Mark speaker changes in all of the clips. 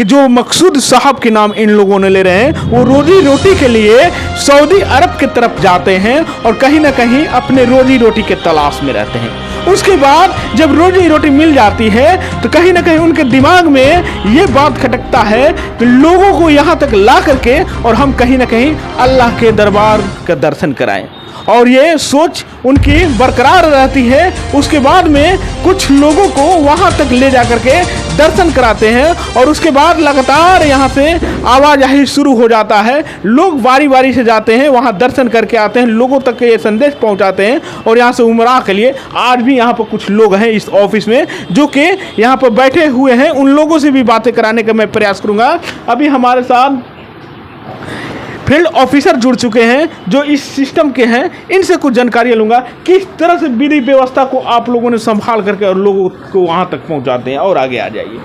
Speaker 1: कि जो मकसूद साहब के नाम इन लोगों ने ले रहे हैं, वो रोजी रोटी के लिए सऊदी अरब की तरफ जाते हैं और कहीं ना कहीं अपने रोजी रोटी के तलाश में रहते हैं। उसके बाद जब रोजी रोटी मिल जाती है तो कहीं ना कहीं उनके दिमाग में ये बात खटकता है कि लोगों को यहाँ तक ला करके और हम कहीं ना कहीं अल्लाह के दरबार का दर्शन कराएं, और ये सोच उनकी बरकरार रहती है। उसके बाद में कुछ लोगों को वहाँ तक ले जा करके दर्शन कराते हैं और उसके बाद लगातार यहाँ से आवाजाही शुरू हो जाता है। लोग बारी बारी से जाते हैं, वहाँ दर्शन करके आते हैं, लोगों तक ये संदेश पहुँचाते हैं। और यहाँ से उमराह के लिए आज भी यहाँ पर कुछ लोग हैं इस ऑफिस में जो कि यहाँ पर बैठे हुए हैं। उन लोगों से भी बातें कराने का मैं प्रयास करूँगा। अभी हमारे साथ फील्ड ऑफिसर जुड़ चुके हैं जो इस सिस्टम के हैं, इनसे कुछ जानकारी लूँगा किस तरह से विधि व्यवस्था को आप लोगों ने संभाल करके और लोगों को वहाँ तक पहुँचाते हैं। और आगे आ जाइए।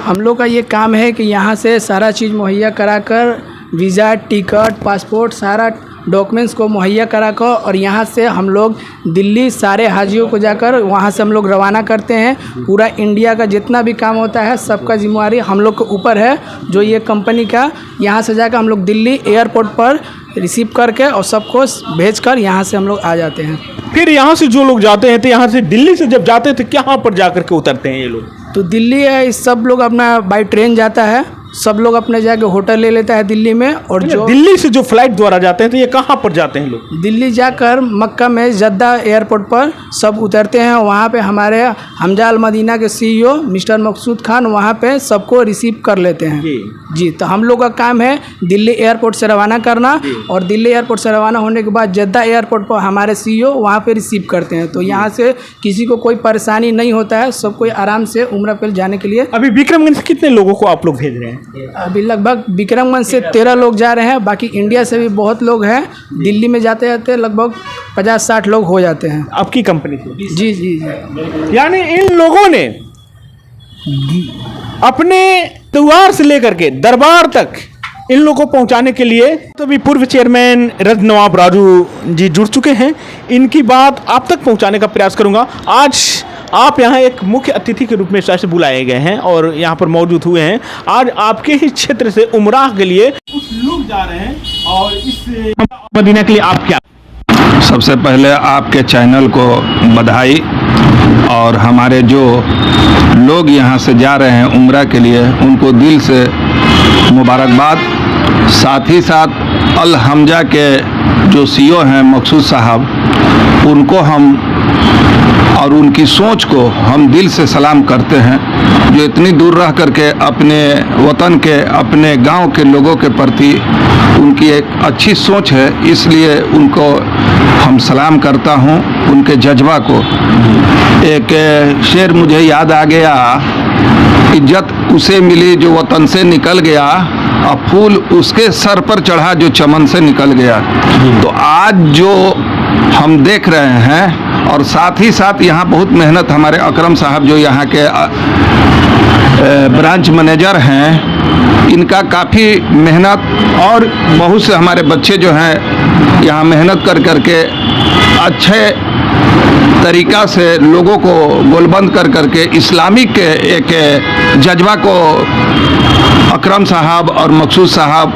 Speaker 2: हम लोग का ये काम है कि यहाँ से सारा चीज़ मुहैया कराकर वीज़ा, टिकट, पासपोर्ट, सारा डॉक्यूमेंट्स को मुहैया कराकर और यहाँ से हम लोग दिल्ली सारे हाजियों को जाकर वहाँ से हम लोग रवाना करते हैं। पूरा इंडिया का जितना भी काम होता है सबका जिम्मेवारी हम लोग के ऊपर है। जो ये कंपनी का यहाँ से जाकर हम लोग दिल्ली एयरपोर्ट पर रिसीव करके और सबको भेजकर यहाँ से हम लोग आ जाते हैं।
Speaker 1: फिर यहाँ से जो लोग जाते हैं तो यहाँ से दिल्ली से जब जाते हैं तो कहाँ पर जा करके उतरते हैं ये लोग?
Speaker 2: तो दिल्ली है, सब लोग अपना बाई ट्रेन जाता है, सब लोग अपने जाके होटल ले लेता है दिल्ली में। और जो
Speaker 1: दिल्ली से जो फ्लाइट द्वारा जाते हैं तो ये कहाँ पर जाते हैं लोग?
Speaker 2: दिल्ली जाकर मक्का में जद्दा एयरपोर्ट पर सब उतरते हैं। वहाँ पे हमारे हमजा अल मदीना के CEO मिस्टर मकसूद खान वहाँ पे सबको रिसीव कर लेते हैं। जी, तो हम लोग का काम है दिल्ली एयरपोर्ट से रवाना करना और दिल्ली एयरपोर्ट से रवाना होने के बाद जद्दा एयरपोर्ट पर हमारे CEO वहाँ पे रिसीव करते हैं। तो यहाँ से किसी को कोई परेशानी नहीं होता है, सब कोई आराम से उम्रा पे जाने के लिए।
Speaker 1: अभी विक्रमगंज से कितने लोगों को आप लोग भेज रहे हैं?
Speaker 2: अभी लगभग विक्रमगंज से 13 लोग जा रहे हैं, बाकी इंडिया से भी बहुत लोग हैं। दिल्ली में जाते जाते लगभग 50-60 लोग हो जाते हैं
Speaker 1: आपकी कंपनी से?
Speaker 2: जी जी जी।
Speaker 1: यानी इन लोगों ने अपने द्वार से लेकर के दरबार तक इन लोगों को पहुंचाने के लिए तो भी पूर्व चेयरमैन रज नवाब राजू जी जुड़ चुके हैं। इनकी बात आप तक पहुंचाने का प्रयास करूंगा। आज आप यहाँ एक मुख्य अतिथि के रूप में शायद बुलाए गए हैं और यहाँ पर मौजूद हुए हैं। आज आपके ही क्षेत्र से उमराह के लिए कुछ लोग जा रहे हैं और इस मदीना के लिए आप क्या?
Speaker 3: सबसे पहले आपके चैनल को बधाई और हमारे जो लोग यहाँ से जा रहे हैं उम्रा के लिए उनको दिल से मुबारकबाद। साथ ही साथ अल हमजा के जो CEO हैं मकसूद साहब, उनको हम और उनकी सोच को हम दिल से सलाम करते हैं, जो इतनी दूर रह करके अपने वतन के अपने गांव के लोगों के प्रति उनकी एक अच्छी सोच है, इसलिए उनको हम सलाम करता हूं। उनके जज्बा को एक शेर मुझे याद आ गया, इज्जत उसे मिली जो वतन से निकल गया और फूल उसके सर पर चढ़ा जो चमन से निकल गया। तो आज जो हम देख रहे हैं और साथ ही साथ यहाँ बहुत मेहनत हमारे अकरम साहब जो यहाँ के ब्रांच मैनेजर हैं, इनका काफ़ी मेहनत और बहुत से हमारे बच्चे जो हैं यहाँ मेहनत कर करके अच्छे तरीक़ा से लोगों को गोलबंद कर करके इस्लामिक एक जज्बा को अकरम साहब और मकसूद साहब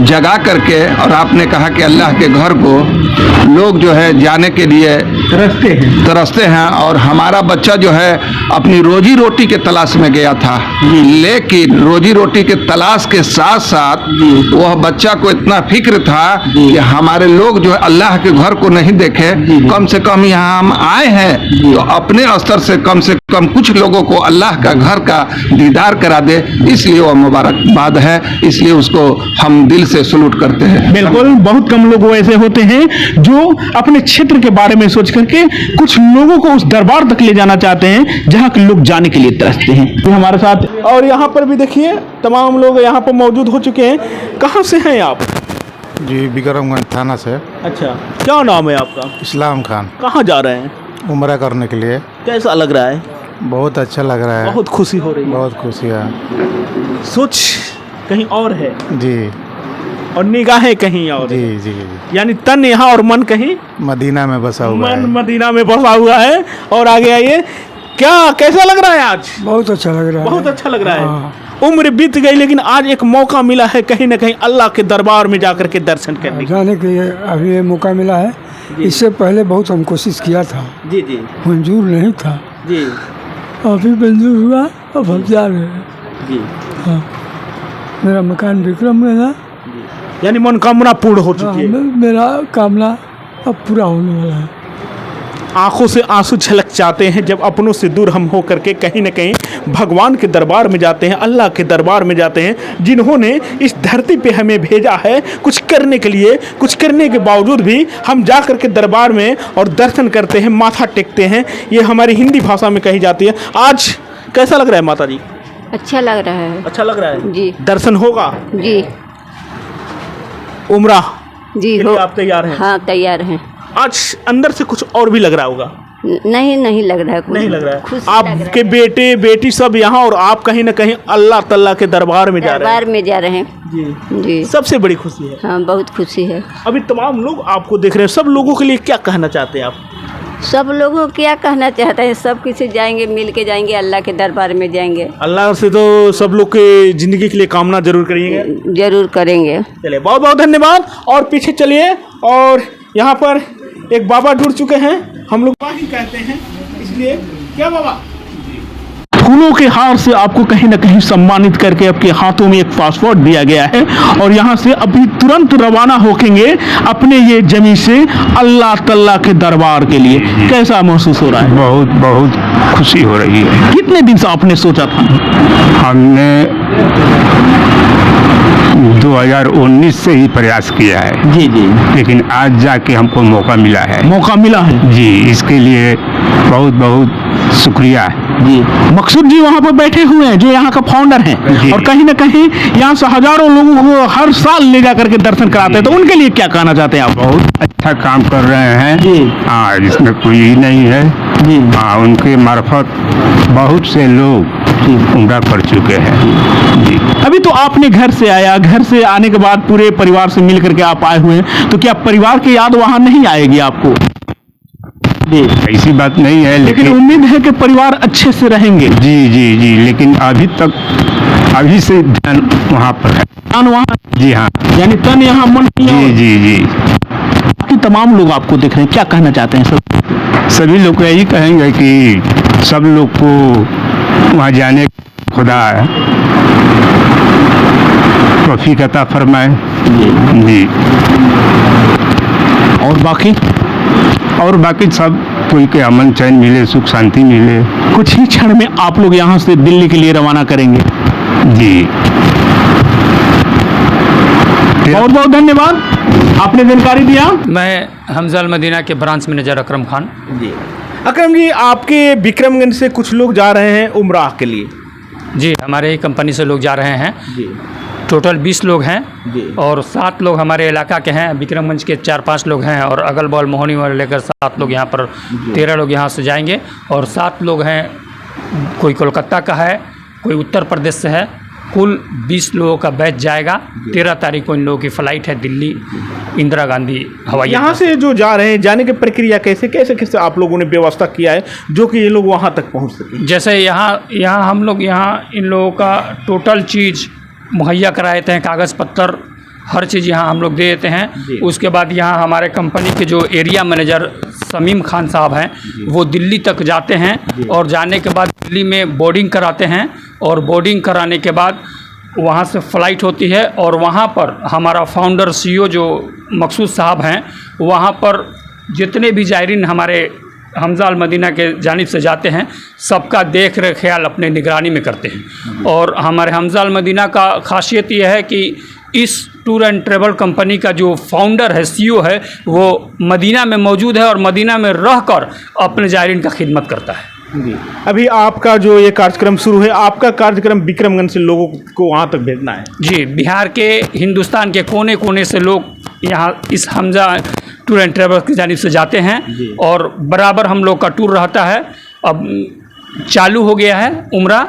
Speaker 3: जगा करके, और आपने कहा कि अल्लाह के घर को लोग जो है जाने के लिए तरसते हैं और हमारा बच्चा जो है अपनी रोजी रोटी के तलाश में गया था, लेकिन रोजी रोटी के तलाश के साथ साथ वह बच्चा को इतना फिक्र था कि हमारे लोग जो है अल्लाह के घर को नहीं देखे, कम से कम यहाँ हम आए हैं तो अपने स्तर से कम कुछ लोगों को अल्लाह का घर का दीदार करा दे, इसलिए वह मुबारकबाद है, इसलिए उसको हम दिल से सलूट करते हैं।
Speaker 1: बिल्कुल, बहुत कम लोग ऐसे होते हैं जो अपने क्षेत्र के बारे में सोच करके कुछ लोगों को उस दरबार तक ले जाना चाहते हैं जहां के लोग जाने के लिए तरसते हैं। तो हमारे साथ और यहाँ पर भी देखिए तमाम लोग यहाँ पर मौजूद हो चुके हैं। कहाँ से हैं आप?
Speaker 4: जी, विक्रमगंज थाना से।
Speaker 1: अच्छा, क्या नाम है आपका?
Speaker 4: इस्लाम खान।
Speaker 1: कहाँ जा रहे हैं?
Speaker 4: उम्रा करने के लिए।
Speaker 1: कैसा लग रहा है?
Speaker 4: बहुत अच्छा लग रहा है।
Speaker 1: बहुत खुशी हो रही है?
Speaker 4: बहुत खुशी है।
Speaker 1: सोच कहीं और है
Speaker 4: जी,
Speaker 1: और निगाहें कहीं और।
Speaker 4: जी जी जी।
Speaker 1: यानी तन यहाँ और मन कहीं
Speaker 4: मदीना में बसा हुआ है।
Speaker 1: मन मदीना में बसा हुआ है। और आगे आइए, क्या कैसा लग रहा है आज?
Speaker 2: बहुत अच्छा लग रहा है।
Speaker 1: बहुत अच्छा लग रहा है। उम्र बीत गई, लेकिन आज एक मौका मिला है कहीं ना कहीं अल्लाह के दरबार में जाकर के दर्शन करने का।
Speaker 5: जाने के लिए अभी ये मौका मिला है। इससे पहले बहुत हम कोशिश किया था,
Speaker 1: जी जी
Speaker 5: मंजूर नहीं था,
Speaker 1: जी
Speaker 5: अभी मंजूर हुआ, अब हम जा रहे हैं।
Speaker 1: जी।
Speaker 5: हाँ, मेरा मकान विक्रमगंज है।
Speaker 1: यानी मनोकामना पूर्ण हो चुकी है।
Speaker 5: मेरा कामना अब पूरा होने वाला है।
Speaker 1: आंखों से आंसू छलक जाते हैं जब अपनों से दूर हम हो करके कहीं ना कहीं भगवान के दरबार में जाते हैं, अल्लाह के दरबार में जाते हैं, जिन्होंने इस धरती पे हमें भेजा है कुछ करने के लिए। कुछ करने के बावजूद भी हम जा कर के दरबार में और दर्शन करते हैं, माथा टेकते हैं। ये हमारी हिंदी भाषा में कही जाती है। आज कैसा लग रहा है माता जी?
Speaker 6: अच्छा लग रहा है।
Speaker 1: अच्छा लग रहा है
Speaker 6: जी।
Speaker 1: दर्शन होगा?
Speaker 6: जी
Speaker 1: उम्रा
Speaker 6: जी
Speaker 1: के
Speaker 6: हो।
Speaker 1: लिए आप तैयार हैं?
Speaker 6: हाँ तैयार हैं।
Speaker 1: आज अंदर से कुछ और भी लग रहा होगा?
Speaker 6: नहीं लग रहा है कुछ।
Speaker 1: नहीं लग रहा है।
Speaker 6: खुश लग रहा
Speaker 1: आपके बेटे बेटी सब यहाँ और आप कहीं ना कहीं अल्लाह तल्ला के दरबार में
Speaker 6: है।
Speaker 1: जा रहे
Speaker 6: दरबार में जा रहे हैं।
Speaker 1: हैं। जी
Speaker 6: जी
Speaker 1: सबसे बड़ी खुशी है।
Speaker 6: हाँ बहुत खुशी है।
Speaker 1: अभी तमाम लोग आपको देख रहे हैं, सब लोगों के लिए क्या कहना चाहते हैं आप?
Speaker 6: सब लोगों क्या कहना चाहते हैं, सब किसी जाएंगे, मिल के जाएंगे, अल्लाह के दरबार में जाएंगे।
Speaker 1: अल्लाह से तो सब लोग के जिंदगी के लिए कामना जरूर करेंगे।
Speaker 6: जरूर करेंगे।
Speaker 1: चलिए बहुत बहुत धन्यवाद। और पीछे चलिए, और यहाँ पर एक बाबा जुड़ चुके हैं। हम लोग ही कहते हैं, इसलिए क्या बाबा फूलों के हार से आपको कहीं ना कहीं सम्मानित करके आपके हाथों में एक पासपोर्ट दिया गया है, और यहाँ से अभी तुरंत रवाना होकेंगे अपने ये जमी से अल्लाह तल्ला के दरबार के लिए। कैसा महसूस हो रहा है?
Speaker 7: बहुत बहुत खुशी हो रही है।
Speaker 1: कितने दिन से आपने सोचा था?
Speaker 7: हमने 2019 से ही प्रयास किया है,
Speaker 1: जी जी।
Speaker 7: लेकिन आज जाके हमको मौका मिला है।
Speaker 1: मौका मिला है
Speaker 7: जी, इसके लिए बहुत बहुत शुक्रिया है।
Speaker 1: जी। मकसूद जी वहाँ पर बैठे हुए हैं जो यहाँ का फाउंडर हैं,
Speaker 7: जी।
Speaker 1: और कहीं ना कहीं यहाँ से हजारों लोगों को हर साल ले जा करके दर्शन कराते हैं, तो उनके लिए क्या कहना चाहते हैं आप?
Speaker 7: बहुत अच्छा काम कर रहे हैं।
Speaker 1: जी।
Speaker 7: हाँ, इसमें कोई ही नहीं है।
Speaker 1: जी।
Speaker 7: हाँ, उनके मार्फत बहुत से लोग उम्रा कर चुके हैं। जी।
Speaker 1: अभी तो आपने घर से आया, घर से आने के बाद पूरे परिवार से मिल करके आप आए हुए हैं, तो क्या परिवार की याद वहाँ नहीं आएगी आपको? जी।
Speaker 7: ऐसी बात नहीं है,
Speaker 1: लेकिन
Speaker 7: लेकिन
Speaker 1: उम्मीद है कि परिवार अच्छे से रहेंगे।
Speaker 7: जी जी जी, लेकिन अभी से ध्यान वहाँ पर है।
Speaker 1: तन वहाँ,
Speaker 7: जी हाँ।
Speaker 1: यानी तन यहाँ मन
Speaker 7: जी
Speaker 1: यहाँ।
Speaker 7: जी जी।
Speaker 1: बाकी तमाम लोग आपको देख रहे हैं, क्या कहना चाहते हैं सब?
Speaker 7: सभी लोग यही कहेंगे कि सब लोग को वहाँ जाने खुदा तौफीक अता फरमाए। जी। और बाकी सब कोई के अमन चैन मिले, सुख शांति मिले।
Speaker 1: कुछ ही क्षण में आप लोग यहाँ से दिल्ली के लिए रवाना करेंगे।
Speaker 7: जी।
Speaker 1: बहुत बहुत धन्यवाद, आपने जानकारी दिया।
Speaker 8: मैं हमजाल मदीना के ब्रांच मैनेजर अकरम खान।
Speaker 1: जी। अकरम जी, आपके विक्रमगंज से कुछ लोग जा रहे हैं उम्राह के लिए।
Speaker 8: जी, हमारे ही कंपनी से लोग जा रहे हैं।
Speaker 1: जी
Speaker 8: टोटल 20 लोग हैं।
Speaker 1: जी।
Speaker 8: और 7 लोग हमारे इलाका के हैं, विक्रमगंज के 4-5 लोग हैं, और अगल बगल मोहनी वाले लेकर 7 लोग यहाँ पर, 13 लोग यहाँ से जाएंगे। और 7 लोग हैं, कोई कोलकाता का है, कोई उत्तर प्रदेश से है। कुल 20 लोगों का बैच जाएगा। 13 तारीख को इन लोगों की फ़्लाइट है दिल्ली इंदिरा गांधी हवाई
Speaker 1: यहाँ
Speaker 8: अड्डा।
Speaker 1: से जो जा रहे हैं, जाने की प्रक्रिया कैसे आप लोगों ने व्यवस्था किया है जो कि ये लोग वहाँ तक पहुँच सके?
Speaker 8: जैसे यहाँ हम लोग इन लोगों का टोटल चीज़ मुहैया करा देते हैं, कागज़ पत्तर हर चीज़ यहाँ हम लोग दे देते हैं। उसके बाद यहाँ हमारे कंपनी के जो एरिया मैनेजर समीम खान साहब हैं, वो दिल्ली तक जाते हैं, और जाने के बाद दिल्ली में बोर्डिंग कराते हैं, और बोर्डिंग कराने के बाद वहाँ से फ़्लाइट होती है, और वहाँ पर हमारा फाउंडर CEO जो मकसूद साहब हैं, वहाँ पर जितने भी जायरीन हमारे हमजाल मदीना के जानिब से जाते हैं, सबका देख रेख ख्याल अपने निगरानी में करते हैं। और हमारे हमजाल मदीना का खासियत यह है कि इस टूर एंड ट्रैवल कंपनी का जो फाउंडर है, CEO है, वो मदीना में मौजूद है, और मदीना में रहकर अपने जायरीन का खिदमत करता है।
Speaker 1: जी। अभी आपका जो ये कार्यक्रम शुरू है, आपका कार्यक्रम विक्रमगंज से लोगों को वहाँ तक भेजना है?
Speaker 8: जी, बिहार के, हिंदुस्तान के कोने कोने से लोग यहाँ इस हमजा टूर एंड ट्रैवल की जानिब से जाते हैं, और बराबर हम लोग का टूर रहता है। अब चालू हो गया है उम्रा,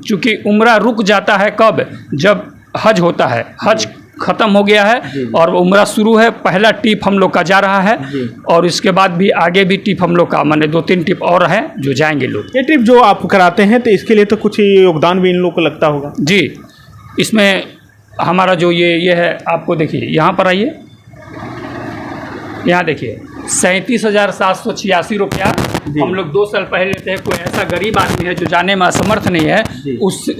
Speaker 8: चूँकि उम्रा रुक जाता है कब, जब हज होता है। हज ख़त्म हो गया है और उम्रा शुरू है। पहला टिप हम लोग का जा रहा है और इसके बाद भी आगे भी टिप हम लोग का माने 2-3 टिप और हैं जो जाएंगे लोग।
Speaker 1: ये ट्रिप जो आप कराते हैं तो इसके लिए तो कुछ योगदान भी इन लोगों को लगता होगा।
Speaker 8: जी, इसमें हमारा जो ये है, आपको देखिए यहाँ पर आइए, यहाँ देखिए 37,786 रुपया हम लोग 2 साल पहले लेते हैं। कोई ऐसा गरीब आदमी है जो जाने में असमर्थ नहीं है,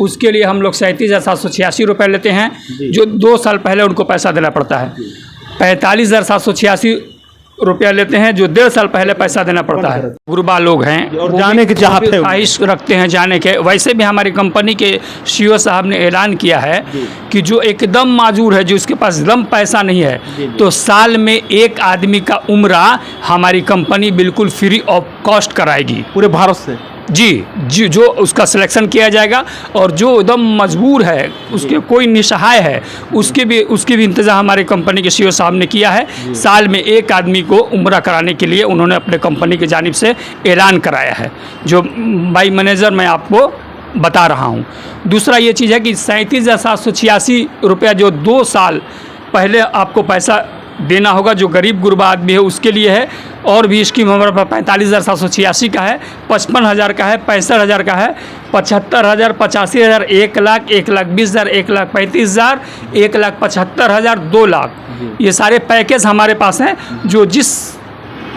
Speaker 8: उसके लिए हम लोग 37,786 रुपये लेते हैं, जो 2 साल पहले उनको पैसा देना पड़ता है। 45,786 रुपया लेते हैं, जो 1.5 साल पहले पैसा देना पड़ता है। गुरबा लोग हैं
Speaker 1: और जाने के चाहते हैं,
Speaker 8: ख्वाहिश रखते हैं जाने के। वैसे भी हमारी कंपनी के CEO साहब ने ऐलान किया है कि जो एकदम माजूर है, जो इसके पास एकदम पैसा नहीं है, तो साल में एक आदमी का उम्रा हमारी कंपनी बिल्कुल फ्री ऑफ कॉस्ट कराएगी
Speaker 1: पूरे भारत से।
Speaker 8: जी, जो उसका सिलेक्शन किया जाएगा और जो एकदम मजबूर है, उसके कोई निसहाय है, उसके भी इंतज़ाम हमारे कंपनी के CEO साहब ने किया है। साल में एक आदमी को उम्रा कराने के लिए उन्होंने अपने कंपनी की जानिब से ऐलान कराया है, जो बाई मैनेजर मैं आपको बता रहा हूँ। दूसरा ये चीज़ है कि 37,786 रुपया जो 2 साल पहले आपको पैसा देना होगा, जो गरीब गुरबा आदमी है उसके लिए है। और भी स्कीम हमारे पास 45,786 का है, 55,000 का है, 65,000 का है, 75,000, 85,000, 1 लाख, 1,20,000, 1,35,000, 1,75,000, 2 लाख। ये सारे पैकेज हमारे पास हैं, जो जिस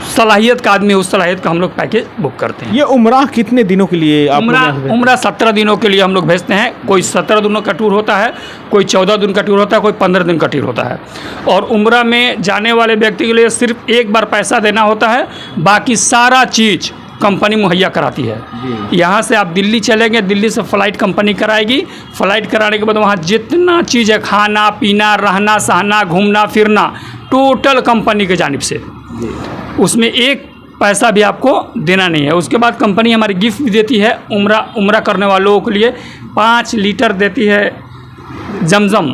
Speaker 8: सलाहियत का आदमी है उस सलाहियत का हम लोग पैकेज बुक करते हैं।
Speaker 1: ये उम्रा कितने दिनों के लिए आप
Speaker 8: उम्रा 17 दिनों के लिए हम लोग भेजते हैं। कोई 17 दिनों का टूर होता है, कोई 14 दिन का टूर होता है, कोई 15 दिन का टूर होता है। और उम्रा में जाने वाले व्यक्ति के लिए सिर्फ एक बार पैसा देना होता है, बाकी सारा चीज़ कंपनी मुहैया कराती है। यहाँ से आप दिल्ली चलेंगे, दिल्ली से फ़्लाइट कंपनी कराएगी। फ़्लाइट कराने के बाद वहाँ जितना चीज़ है, खाना पीना, रहना सहना, घूमना फिरना, टोटल कंपनी के जानिब से, उसमें एक पैसा भी आपको देना नहीं है। उसके बाद कंपनी हमारी गिफ्ट भी देती है उम्रा करने वालों के लिए। 5 लीटर देती है जमजम,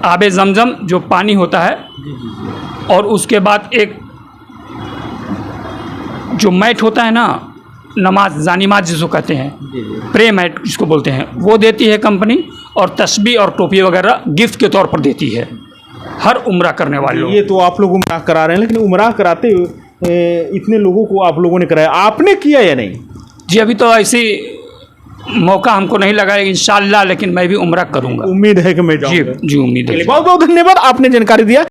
Speaker 8: आबे जमजम जो पानी होता है। और उसके बाद एक जो मैट होता है ना, नमाज जानिमाज जिसको कहते हैं, प्रे मैट जिसको बोलते हैं, वो देती है कंपनी। और तस्बीह और टोपी वगैरह गिफ्ट के तौर पर देती है हर उम्रा करने वाले लोग।
Speaker 1: ये तो आप लोग उम्रा करा रहे हैं, लेकिन उम्रा कराते इतने लोगों को आप लोगों ने कराया, आपने किया या नहीं?
Speaker 8: जी, अभी तो ऐसी मौका हमको नहीं लगा इंशाअल्लाह, लेकिन मैं भी उम्रा करूंगा।
Speaker 1: उम्मीद है कि मैं जाऊंगा।
Speaker 8: जी, उम्मीद है।
Speaker 1: बहुत बहुत धन्यवाद, आपने जानकारी दिया।